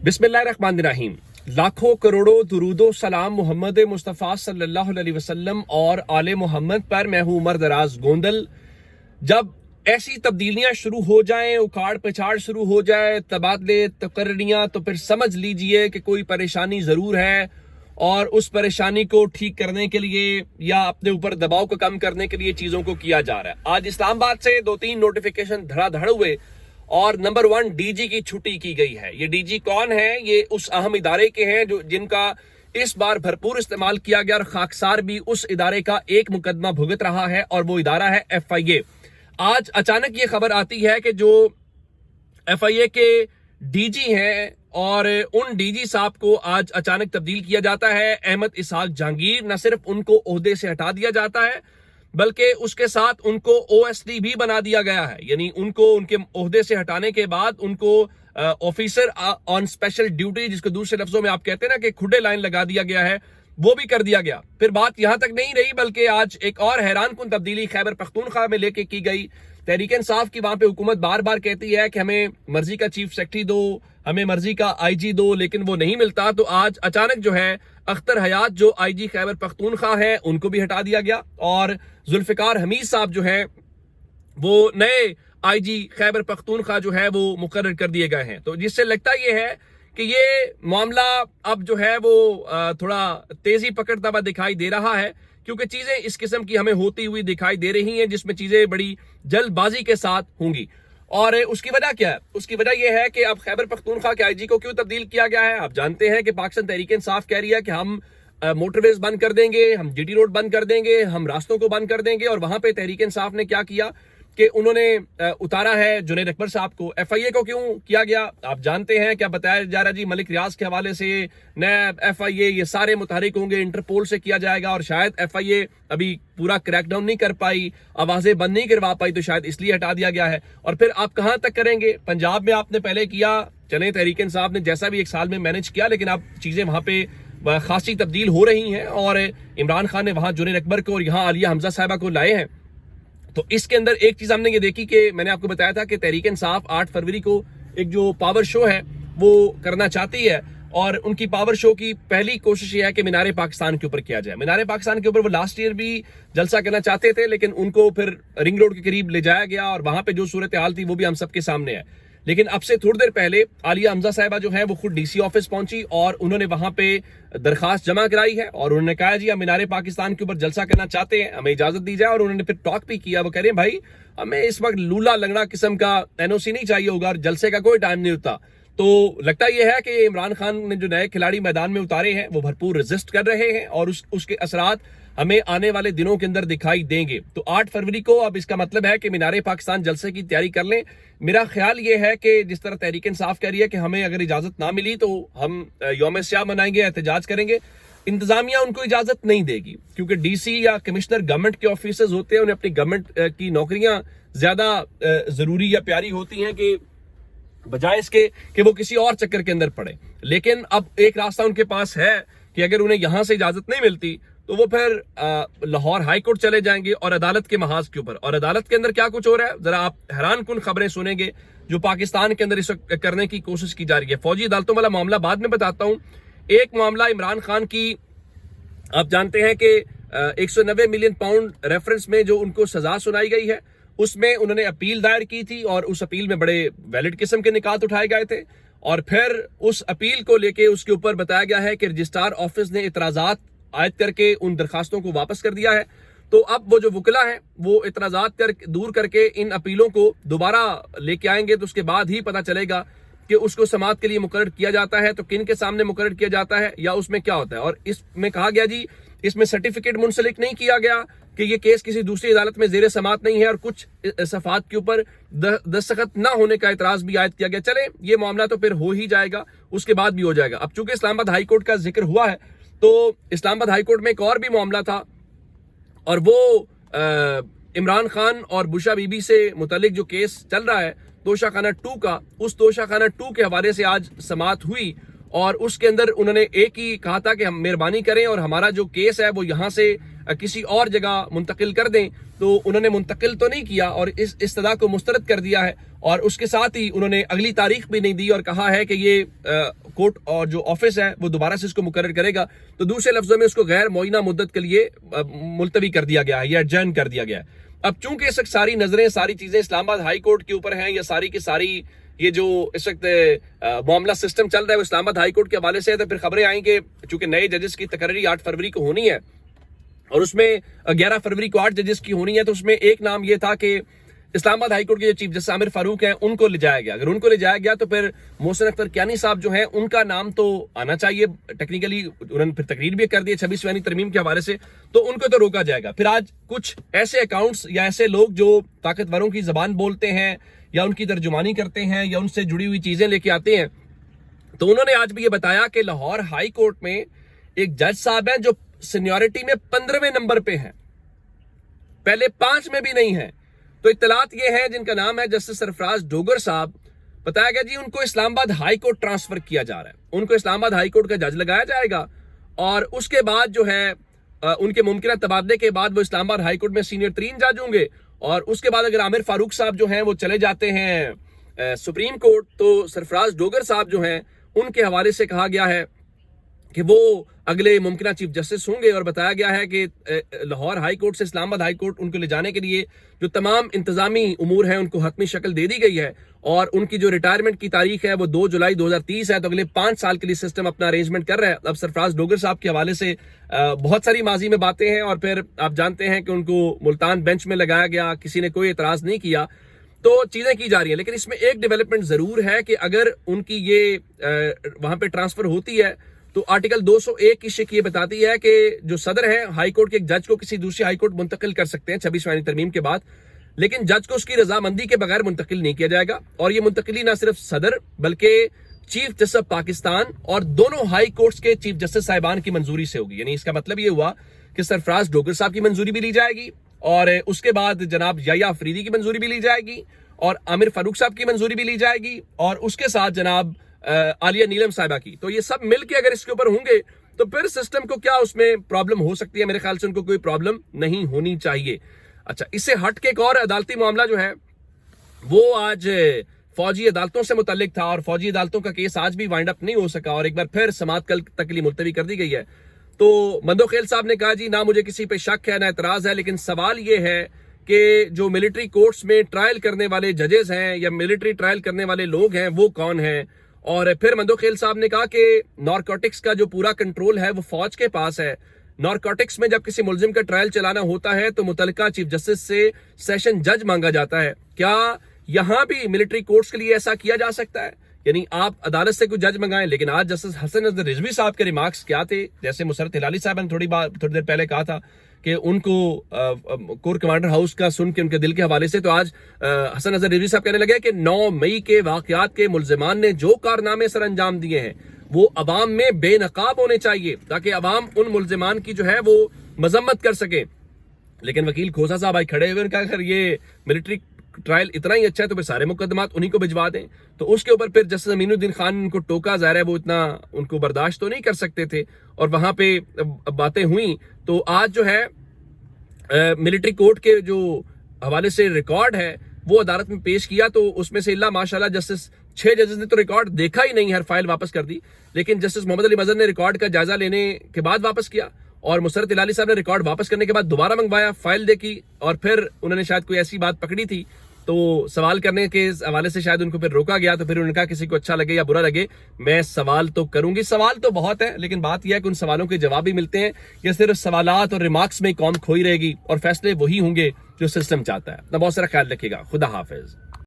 बिस्मिल्लाहिर्रहमानिर्रहीम। लाखों करोड़ों दुरूदो सलाम मोहम्मद मुस्तफ़ा सल्लल्लाहु अलैहि वसल्लम और आले मोहम्मद पर। मैं हूँ उमर दराज गोंदल। जब ऐसी तब्दीलियां शुरू हो जाएं, उखाड़ पिछाड़ शुरू हो जाए, तबादले तकर्रियां, तो फिर समझ लीजिए कि कोई परेशानी ज़रूर है और उस परेशानी को ठीक करने के लिए या अपने ऊपर दबाव को कम करने के लिए चीज़ों को किया जा रहा है। आज इस्लामाबाद से 2-3 नोटिफिकेशन धड़ाधड़ हुए और नंबर 1 डीजी की छुट्टी की गई है। ये डीजी कौन है? ये उस अहम इदारे के हैं जो जिनका इस बार भरपूर इस्तेमाल किया गया और खाकसार भी उस इदारे का एक मुकदमा भुगत रहा है और वो इदारा है FIA। आज अचानक ये खबर आती है कि जो FIA के डीजी हैं और उन डीजी साहब को आज अचानक तब्दील किया जाता है। अहमद इसहाक जहांगीर, न सिर्फ उनको ओहदे से हटा दिया जाता है बल्कि उसके साथ उनको OSD भी बना दिया गया है। यानी उनको उनके ओहदे से हटाने के बाद उनको ऑफिसर ऑन स्पेशल ड्यूटी, जिसको दूसरे लफ्जों में आप कहते हैं ना कि खुडे लाइन लगा दिया गया है, वो भी कर दिया गया। फिर बात यहां तक नहीं रही बल्कि आज एक और हैरान कुन तब्दीली खैबर पख्तूनख्वा में लेके की गई। तहरीक इंसाफ की वहां पे हुकूमत बार बार कहती है कि हमें मर्जी का चीफ सेक्रेटरी दो, हमें मर्जी का IG दो, लेकिन वो नहीं मिलता। तो आज अचानक जो है अख्तर हयात जो IG खैबर पख्तूनख्वा है उनको भी हटा दिया गया और जुल्फिकार हमीद साहब जो है वो नए IG खैबर पख्तूनख्वा जो है वो मुकर्रर कर दिए गए हैं। तो जिससे लगता ये है कि ये मामला अब जो है वो थोड़ा तेजी पकड़ता हुआ दिखाई दे रहा है, क्योंकि चीजें इस किस्म की हमें होती हुई दिखाई दे रही हैं जिसमें चीजें बड़ी जल्दबाजी के साथ होंगी। और उसकी वजह क्या है? उसकी वजह यह है कि अब खैबर पख्तूनख्वा के IG को क्यों तब्दील किया गया है। आप जानते हैं कि पाकिस्तान तहरीक इंसाफ कह रही है कि हम मोटरवेज बंद कर देंगे, हम GT रोड बंद कर देंगे, हम रास्तों को बंद कर देंगे। और वहां पे तहरीक इंसाफ ने क्या किया कि उन्होंने उतारा है जुनैद अकबर साहब को। FIA को क्यों किया गया आप जानते हैं। क्या बताया जा रहा जी, मलिक रियाज के हवाले से नैब, FIA ये सारे मुतहरिक होंगे, इंटरपोल से किया जाएगा और शायद FIA अभी पूरा क्रैकडाउन नहीं कर पाई, आवाजें बंद नहीं करवा पाई, तो शायद इसलिए हटा दिया गया है। और फिर आप कहां तक करेंगे? पंजाब में आपने पहले किया, चले तहरीक इंसाफ ने जैसा भी 1 साल में मैनेज किया, लेकिन अब चीजें वहां पे खासी तब्दील हो रही हैं और इमरान खान ने वहां जुनैद अकबर को और यहाँ आलिया हमजा साहिबा को लाए हैं। तो इसके अंदर एक चीज हमने ये देखी कि मैंने आपको बताया था कि तहरीक इंसाफ 8 फरवरी को एक जो पावर शो है वो करना चाहती है और उनकी पावर शो की पहली कोशिश ये है कि मीनार पाकिस्तान के ऊपर किया जाए। मीनार पाकिस्तान के ऊपर वो लास्ट ईयर भी जलसा करना चाहते थे, लेकिन उनको फिर रिंग रोड के करीब ले जाया गया और वहां पे जो सूरत हाल थी वो भी हम सबके सामने है। लेकिन अब से थोड़ी देर पहले आलिया हमजा साहिबा जो है वो खुद DC ऑफिस पहुंची और उन्होंने वहां पे दरखास्त जमा कराई है और उन्होंने कहा जी हम मीनार पाकिस्तान के ऊपर जलसा करना चाहते हैं, हमें इजाजत दी जाए। और उन्होंने फिर टॉक भी किया। वो कह रहे हैं भाई हमें इस वक्त लूला लंगड़ा किस्म का NOC नहीं चाहिए होगा और जलसे का कोई टाइम नहीं होता। तो लगता यह है कि इमरान खान ने जो नए खिलाड़ी मैदान में उतारे हैं वो भरपूर रेजिस्ट कर रहे हैं और उसके असरात हमें आने वाले दिनों के अंदर दिखाई देंगे। तो 8 फरवरी को अब इसका मतलब है कि मीनार पाकिस्तान जलसे की तैयारी कर लें। मेरा ख्याल ये है कि जिस तरह तहरीक इंसाफ कह रही है कि हमें अगर इजाजत ना मिली तो हम यौम स्याह मनाएंगे, एहतजाज करेंगे, इंतजामिया उनको इजाजत नहीं देगी, क्योंकि DC या कमिश्नर गवर्नमेंट के ऑफिसर्स होते हैं, उन्हें अपनी गवर्नमेंट की नौकरियां ज्यादा जरूरी या प्यारी होती हैं कि बजाय इसके कि वो किसी और चक्कर के अंदर पड़े। लेकिन अब एक रास्ता उनके पास है कि अगर उन्हें यहां से इजाजत नहीं मिलती तो वो फिर लाहौर हाई कोर्ट चले जाएंगे और अदालत के महाज के ऊपर। और अदालत के अंदर क्या कुछ हो रहा है, जरा आप हैरान कुन खबरें सुनेंगे जो पाकिस्तान के अंदर इस वक्त करने की कोशिश की जा रही है। फौजी अदालतों वाला मामला बाद में बताता हूं। एक मामला इमरान खान की, आप जानते हैं कि 190 मिलियन पाउंड रेफरेंस में जो उनको सजा सुनाई गई है उसमें उन्होंने अपील दायर की थी और उस अपील में बड़े वैलिड किस्म के निकात उठाए गए थे और फिर उस अपील को लेके उसके ऊपर बताया गया है कि रजिस्ट्रार ऑफिस ने इतराजात आयद करके उन दरखास्तों को वापस कर दिया है। तो अब वो जो वकला है वो इतराजात दूर करके इन अपीलों को दोबारा लेके आएंगे, तो उसके बाद ही पता चलेगा कि उसको समाअत के लिए मुकर्रर किया जाता है तो किन के सामने मुकर्रर किया जाता है या उसमें क्या होता है। और इसमें कहा गया जी इसमें सर्टिफिकेट मुंसलिक नहीं किया गया कि ये केस किसी दूसरी अदालत में जेर समाअत नहीं है और कुछ सफात के ऊपर दस्तखत ना होने का इतराज भी आयद किया गया। चले ये मामला तो फिर हो ही जाएगा, उसके बाद भी हो जाएगा। अब चूंकि इस्लामाबाद हाई कोर्ट का जिक्र हुआ है तो इस्लामाबाद हाई कोर्ट में एक और भी मामला था और वो इमरान खान और बुशा बीबी से मुतल्लिक जो केस चल रहा है तोशाखाना 2 का, उस तोशाखाना 2 के हवाले से आज समाअत हुई और उसके अंदर उन्होंने एक ही कहा था कि हम मेहरबानी करें और हमारा जो केस है वो यहाँ से کسی اور جگہ منتقل کر دیں، تو انہوں نے منتقل تو نہیں کیا اور اس استدعا کو مسترد کر دیا ہے، اور اس کے ساتھ ہی انہوں نے اگلی تاریخ بھی نہیں دی اور کہا ہے کہ یہ کورٹ اور جو آفس ہے وہ دوبارہ سے اس کو مقرر کرے گا. تو دوسرے لفظوں میں اس کو غیر معینہ مدت کے لیے ملتوی کر دیا گیا ہے یا ایڈجرن کر دیا گیا ہے. اب چونکہ اس وقت ساری نظریں، ساری چیزیں اسلام آباد ہائی کورٹ کے اوپر ہیں، یا ساری کی ساری یہ جو اس وقت معاملہ سسٹم چل رہا ہے وہ اسلام آباد ہائی کورٹ کے حوالے سے ہے، تو پھر خبریں آئیں کہ چونکہ نئے ججز کی تقرری 8 فروری کو ہونی ہے اور اس میں 11 فروری کو 8 ججز کی ہونی ہے، تو اس میں ایک نام یہ تھا کہ اسلام آباد ہائی کورٹ کے جو چیف جسٹس عامر فاروق ہیں ان کو لے جایا گیا. اگر ان کو لے جایا گیا تو پھر محسن اختر کیانی صاحب جو ہیں ان کا نام تو آنا چاہیے. ٹیکنیکلی انہوں نے پھر تقریر بھی کر دی 26ویں ترمیم کے حوالے سے، تو ان کو تو روکا جائے گا. پھر آج کچھ ایسے اکاؤنٹس یا ایسے لوگ جو طاقتوروں کی زبان بولتے ہیں یا ان کی ترجمانی کرتے ہیں یا ان سے جڑی ہوئی چیزیں لے کے آتے ہیں، تو انہوں نے آج بھی یہ بتایا کہ لاہور ہائی کورٹ میں ایک جج صاحب ہیں جو سینیورٹی میں 15ویں نمبر پہ ہیں، پہلے 5 میں بھی نہیں ہیں. تو اطلاعات یہ ہیں جن کا نام ہے جسٹس سرفراز ڈوگر صاحب. بتایا گیا جی ان کو اسلام آباد ہائی کورٹ ٹرانسفر کیا جا رہا ہے، ان کو اسلام آباد ہائی کورٹ کا جج لگایا جائے گا، اور اس کے بعد جو ہے ان کے ممکنہ تبادلے کے بعد وہ اسلام آباد ہائی کورٹ میں سینئر ترین جج ہوں گے. اور اس کے بعد اگر عامر فاروق صاحب جو ہیں وہ چلے جاتے ہیں سپریم کورٹ، تو سرفراز ڈوگر صاحب جو ہیں ان کے حوالے سے کہا گیا ہے کہ وہ اگلے ممکنہ چیف جسٹس ہوں گے. اور بتایا گیا ہے کہ لاہور ہائی کورٹ سے اسلام آباد ہائی کورٹ ان کو لے جانے کے لیے جو تمام انتظامی امور ہیں ان کو حتمی شکل دے دی گئی ہے، اور ان کی جو ریٹائرمنٹ کی تاریخ ہے وہ 2 جولائی 2030 ہے. تو اگلے 5 سال کے لیے سسٹم اپنا ارینجمنٹ کر رہا ہے. اب سرفراز ڈوگر صاحب کے حوالے سے بہت ساری ماضی میں باتیں ہیں، اور پھر آپ جانتے ہیں کہ ان کو ملتان بینچ میں لگایا گیا، کسی نے کوئی اعتراض نہیں کیا، تو چیزیں کی جا رہی ہیں. لیکن اس میں ایک ڈیولپمنٹ ضرور ہے کہ اگر ان کی یہ وہاں پہ ٹرانسفر ہوتی ہے تو آرٹیکل 201 کی شک یہ بتاتی ہے کہ جو صدر ہے ہائی کورٹ کے ایک جج کو کسی دوسری ہائی کورٹ منتقل کر سکتے ہیں 26ویں ترمیم کے بعد، لیکن جج کو اس کی رضامندی کے بغیر منتقل نہیں کیا جائے گا. اور یہ منتقلی نہ صرف صدر بلکہ چیف جسٹس آف پاکستان اور دونوں ہائی کورٹس کے چیف جسٹس صاحبان کی منظوری سے ہوگی. یعنی اس کا مطلب یہ ہوا کہ سرفراز ڈوگر صاحب کی منظوری بھی لی جائے گی، اور اس کے بعد جناب یحییٰ افریدی کی منظوری بھی لی جائے گی، اور عامر فاروق صاحب کی منظوری بھی لی جائے گی، اور اس کے ساتھ جناب عالیہ نیلم صاحبہ کی. تو یہ سب مل کے اگر اس کے اوپر ہوں گے تو پھر سسٹم کو کیا اس میں پرابلم ہو سکتی ہے؟ میرے خیال سے ان کو کوئی پرابلم نہیں ہونی چاہیے. اچھا، اس سے ہٹ کے ایک اور عدالتی معاملہ جو ہے وہ آج فوجی عدالتوں سے متعلق تھا، اور فوجی عدالتوں کا کیس آج بھی وائنڈ اپ نہیں ہو سکا، اور ایک بار پھر سماعت کل تک کے لیے ملتوی کر دی گئی ہے. تو مندوخیل صاحب نے کہا جی نہ مجھے کسی پہ شک ہے نہ اعتراض ہے، لیکن سوال یہ ہے کہ جو ملٹری کورٹس میں ٹرائل کرنے والے ججز ہیں یا ملٹری ٹرائل کرنے والے لوگ ہیں وہ کون ہیں. اور پھر مندوخیل صاحب نے کہا کہ نارکوٹکس کا جو پورا کنٹرول ہے وہ فوج کے پاس ہے. نارکوٹکس میں جب کسی ملزم کا ٹرائل چلانا ہوتا ہے تو متعلقہ چیف جسٹس سے سیشن جج مانگا جاتا ہے. کیا یہاں بھی ملٹری کورٹس کے لیے ایسا کیا جا سکتا ہے؟ یعنی آپ عدالت سے کوئی جج منگائیں، لیکن آج جسٹس حسن نذیر رضوی صاحب کے ریمارکس کیا تھے؟ جیسے مسرت ہلالی صاحب نے تھوڑی دیر پہلے کہا تھا کہ ان کو کور کمانڈر ہاؤس کا سن کے ان کے دل کے حوالے سے، تو آج حسن نذیر رضوی صاحب کہنے لگے کہ 9 مئی کے واقعات کے ملزمان نے جو کارنامے سر انجام دیے ہیں وہ عوام میں بے نقاب ہونے چاہیے تاکہ عوام ان ملزمان کی جو ہے وہ مذمت کر سکے. لیکن وکیل کھوسا صاحب آج کھڑے ہوئے ان کا اگر یہ ملٹری ٹرائل اتنا ہی اچھا ہے تو پھر سارے مقدمات انہی کو بھجوا دیں. تو اس کے اوپر پھر جسٹس امین الدین خان ان کو ٹوکا، ظاہر ہے وہ اتنا ان کو برداشت تو نہیں کر سکتے تھے، اور وہاں پہ باتیں ہوئیں. تو آج جو ہے ملٹری کورٹ کے جو حوالے سے ریکارڈ ہے وہ عدالت میں پیش کیا، تو اس میں سے اللہ ماشاءاللہ جسٹس 6 ججز نے تو ریکارڈ دیکھا ہی نہیں، ہر فائل واپس کر دی. لیکن جسٹس محمد علی مظہر نے ریکارڈ کا جائزہ لینے کے بعد واپس کیا، اور مسرت ہلالی صاحب نے ریکارڈ واپس کرنے کے بعد دوبارہ منگوایا، فائل دیکھی، اور پھر انہوں نے شاید کوئی ایسی بات پکڑی تھی تو سوال کرنے کے حوالے سے شاید ان کو پھر روکا گیا. تو پھر انہوں نے کہا کسی کو اچھا لگے یا برا لگے میں سوال تو کروں گی. سوال تو بہت ہے، لیکن بات یہ ہے کہ ان سوالوں کے جواب بھی ملتے ہیں یا صرف سوالات اور ریمارکس میں قوم کھوئی رہے گی، اور فیصلے وہی ہوں گے جو سسٹم چاہتا ہے. اپنا بہت سارا خیال رکھیے گا. خدا حافظ.